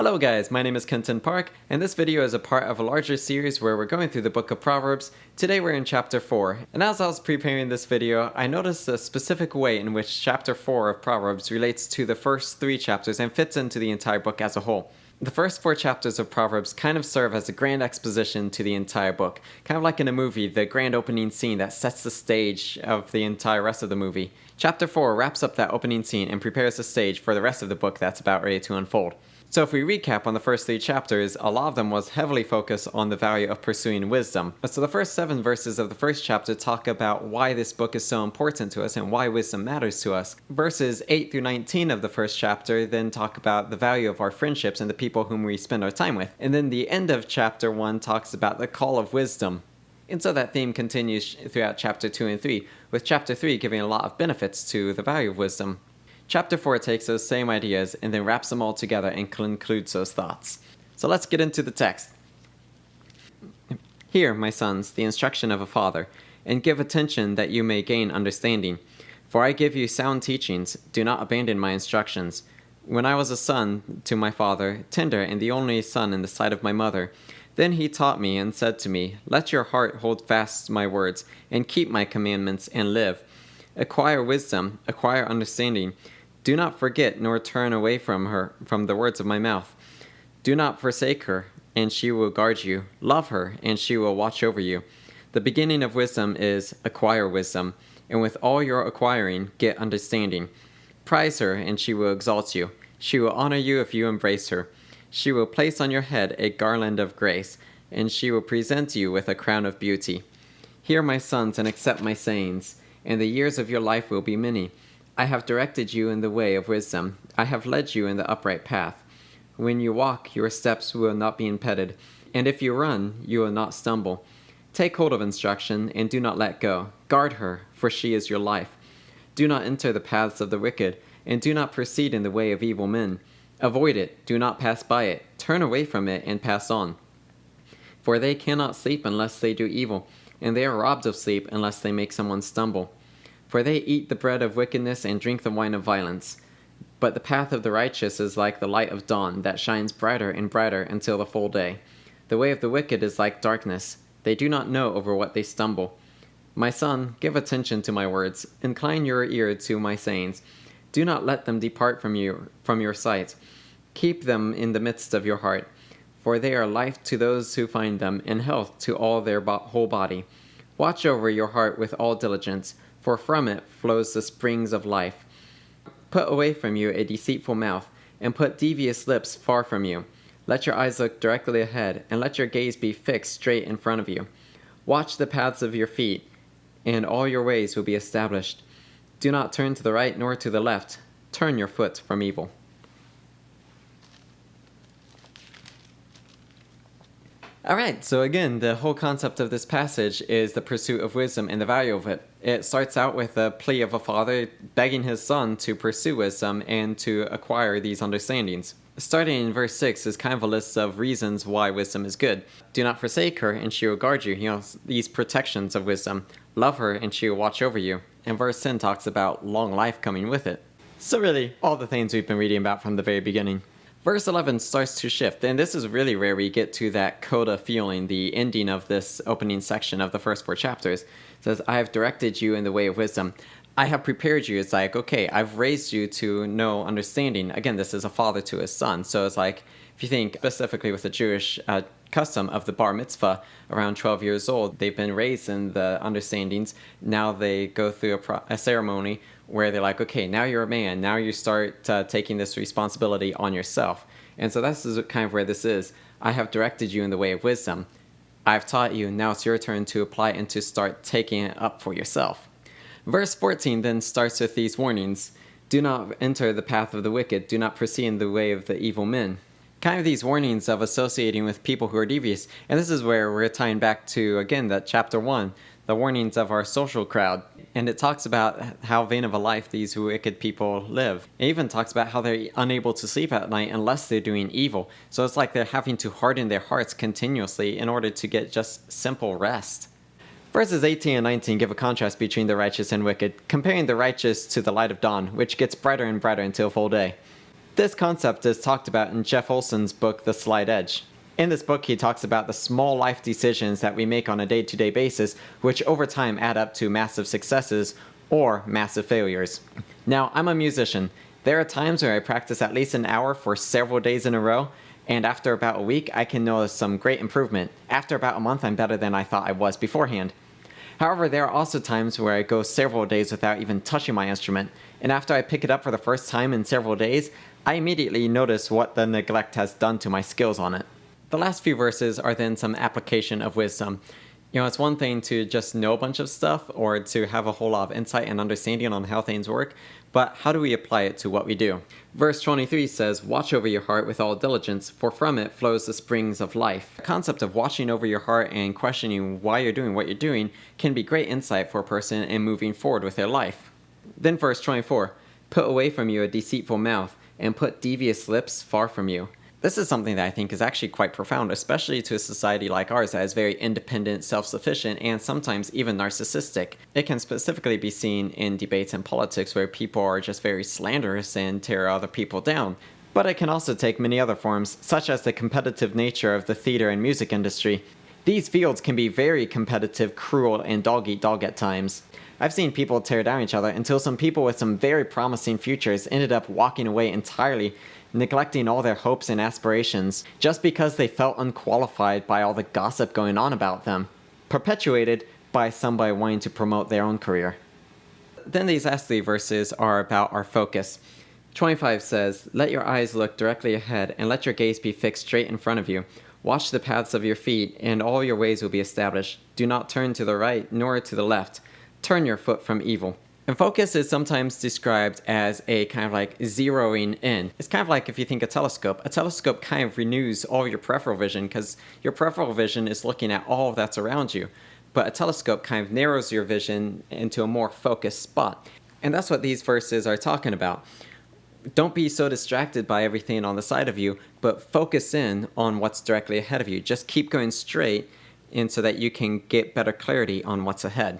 Hello guys, my name is Kenton Park, and this video is a part of a larger series where we're going through the book of Proverbs. Today we're in chapter 4, and as I was preparing this video, I noticed a specific way in which chapter 4 of Proverbs relates to the first 3 chapters and fits into the entire book as a whole. The first 4 chapters of Proverbs kind of serve as a grand exposition to the entire book, kind of like in a movie, the grand opening scene that sets the stage of the entire rest of the movie. Chapter 4 wraps up that opening scene and prepares the stage for the rest of the book that's about ready to unfold. So if we recap on the first 3 chapters, a lot of them was heavily focused on the value of pursuing wisdom. So the first 7 verses of the first chapter talk about why this book is so important to us and why wisdom matters to us. Verses 8 through 19 of the first chapter then talk about the value of our friendships and the people whom we spend our time with. And then the end of chapter 1 talks about the call of wisdom. And so that theme continues throughout chapter 2 and 3, with chapter 3 giving a lot of benefits to the value of wisdom. Chapter 4 takes those same ideas and then wraps them all together and concludes those thoughts. So let's get into the text. Hear, my sons, the instruction of a father, and give attention that you may gain understanding. For I give you sound teachings, do not abandon my instructions. When I was a son to my father, tender and the only son in the sight of my mother, then he taught me and said to me, let your heart hold fast my words, and keep my commandments and live. Acquire wisdom, acquire understanding. Do not forget nor turn away from the words of my mouth. Do not forsake her, and she will guard you. Love her, and she will watch over you. The beginning of wisdom is acquire wisdom, and with all your acquiring, get understanding. Prize her, and she will exalt you. She will honor you if you embrace her. She will place on your head a garland of grace, and she will present you with a crown of beauty. Hear, my sons, and accept my sayings, and the years of your life will be many. I have directed you in the way of wisdom. I have led you in the upright path. When you walk, your steps will not be impeded, and if you run, you will not stumble. Take hold of instruction, and do not let go. Guard her, for she is your life. Do not enter the paths of the wicked, and do not proceed in the way of evil men. Avoid it, do not pass by it. Turn away from it and pass on. For they cannot sleep unless they do evil, and they are robbed of sleep unless they make someone stumble. For they eat the bread of wickedness and drink the wine of violence. But the path of the righteous is like the light of dawn that shines brighter and brighter until the full day. The way of the wicked is like darkness. They do not know over what they stumble. My son, give attention to my words. Incline your ear to my sayings. Do not let them depart from your sight. Keep them in the midst of your heart. For they are life to those who find them, and health to all their whole body. Watch over your heart with all diligence, for from it flows the springs of life. Put away from you a deceitful mouth, and put devious lips far from you. Let your eyes look directly ahead, and let your gaze be fixed straight in front of you. Watch the paths of your feet, and all your ways will be established. Do not turn to the right nor to the left. Turn your foot from evil. Alright, so again, the whole concept of this passage is the pursuit of wisdom and the value of it. It starts out with a plea of a father begging his son to pursue wisdom and to acquire these understandings. Starting in verse 6 is kind of a list of reasons why wisdom is good. Do not forsake her, and she will guard you. These protections of wisdom. Love her, and she will watch over you. And verse 10 talks about long life coming with it. So really, all the things we've been reading about from the very beginning. Verse 11 starts to shift, and this is really where we get to that coda feeling, the ending of this opening section of the first 4 chapters. It says, I have directed you in the way of wisdom. I have prepared you. It's like, okay, I've raised you to know understanding. Again, this is a father to his son. So it's like, if you think specifically with the Jewish custom of the bar mitzvah, around 12 years old, they've been raised in the understandings. Now they go through a ceremony where they're like, okay, now you're a man. Now you start taking this responsibility on yourself. And so this is kind of where this is. I have directed you in the way of wisdom. I've taught you. Now it's your turn to apply and to start taking it up for yourself. Verse 14 then starts with these warnings. Do not enter the path of the wicked. Do not proceed in the way of the evil men. Kind of these warnings of associating with people who are devious. And this is where we're tying back to, again, that chapter 1, the warnings of our social crowd. And it talks about how vain of a life these wicked people live. It even talks about how they're unable to sleep at night unless they're doing evil. So it's like they're having to harden their hearts continuously in order to get just simple rest. Verses 18 and 19 give a contrast between the righteous and wicked, comparing the righteous to the light of dawn, which gets brighter and brighter until full day. This concept is talked about in Jeff Olson's book, The Slight Edge. In this book, he talks about the small life decisions that we make on a day-to-day basis, which over time add up to massive successes or massive failures. Now, I'm a musician. There are times where I practice at least an hour for several days in a row, and after about a week, I can notice some great improvement. After about a month, I'm better than I thought I was beforehand. However, there are also times where I go several days without even touching my instrument, and after I pick it up for the first time in several days, I immediately notice what the neglect has done to my skills on it. The last few verses are then some application of wisdom. It's one thing to just know a bunch of stuff or to have a whole lot of insight and understanding on how things work, but how do we apply it to what we do? Verse 23 says, "Watch over your heart with all diligence, for from it flows the springs of life." The concept of watching over your heart and questioning why you're doing what you're doing can be great insight for a person in moving forward with their life. Then verse 24, "Put away from you a deceitful mouth, and put devious lips far from you." This is something that I think is actually quite profound, especially to a society like ours that is very independent, self-sufficient, and sometimes even narcissistic. It can specifically be seen in debates and politics where people are just very slanderous and tear other people down. But it can also take many other forms, such as the competitive nature of the theater and music industry. These fields can be very competitive, cruel, and dog-eat-dog at times. I've seen people tear down each other until some people with some very promising futures ended up walking away entirely, neglecting all their hopes and aspirations just because they felt unqualified by all the gossip going on about them, perpetuated by somebody wanting to promote their own career. Then these last three verses are about our focus. 25 says, "Let your eyes look directly ahead, and let your gaze be fixed straight in front of you. Watch the paths of your feet, and all your ways will be established. Do not turn to the right nor to the left. Turn your foot from evil." And focus is sometimes described as a kind of like zeroing in. It's kind of like if you think a telescope kind of renews all your peripheral vision because your peripheral vision is looking at all that's around you. But a telescope kind of narrows your vision into a more focused spot. And that's what these verses are talking about. Don't be so distracted by everything on the side of you, but focus in on what's directly ahead of you. Just keep going straight and so that you can get better clarity on what's ahead.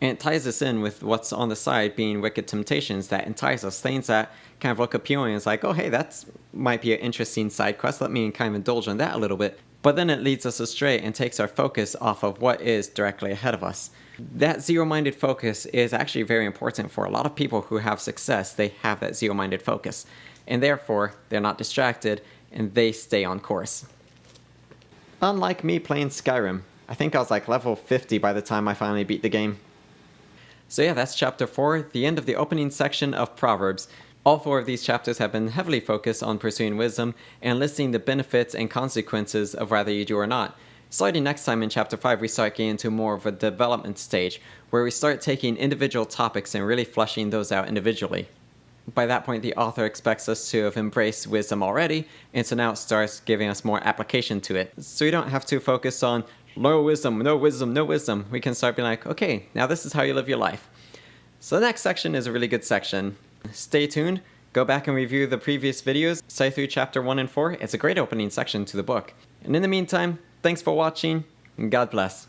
And it ties us in with what's on the side being wicked temptations that entice us, things that kind of look appealing. It's like, oh, hey, that might be an interesting side quest. Let me kind of indulge in that a little bit. But then it leads us astray and takes our focus off of what is directly ahead of us. That zero-minded focus is actually very important for a lot of people who have success. They have that zero-minded focus. And therefore, they're not distracted and they stay on course. Unlike me playing Skyrim, I think I was like level 50 by the time I finally beat the game. So yeah, that's chapter 4, the end of the opening section of Proverbs. All 4 of these chapters have been heavily focused on pursuing wisdom and listing the benefits and consequences of whether you do or not. Starting next time in chapter 5, we start getting into more of a development stage, where we start taking individual topics and really fleshing those out individually. By that point, the author expects us to have embraced wisdom already, and so now it starts giving us more application to it. So we don't have to focus on no wisdom, no wisdom, no wisdom. We can start being like, okay, now this is how you live your life. So the next section is a really good section. Stay tuned. Go back and review the previous videos. Say through chapter 1 and 4. It's a great opening section to the book. And in the meantime, thanks for watching, and God bless.